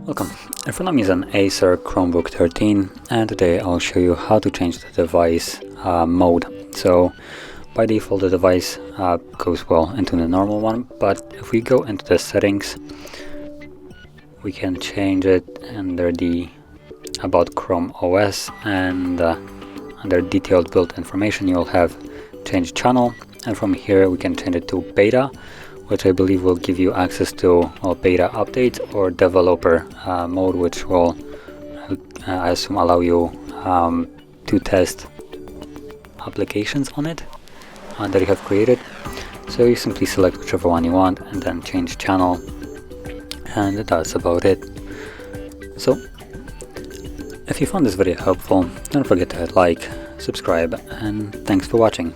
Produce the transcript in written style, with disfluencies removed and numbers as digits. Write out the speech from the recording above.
Welcome. In front of me is an ACER Chromebook 13, and today I'll show you how to change the device mode. So by default the device goes into the normal one, but if we go into the settings we can change it under the About Chrome OS, and under detailed build information you'll have change channel, and from here we can change it to beta, which I believe will give you access to beta updates, or developer mode, which will I assume allow you to test applications on it that you have created. So you simply select whichever one you want and then change channel, and that's about it. So if you found this video helpful, don't forget to hit like, subscribe, and thanks for watching.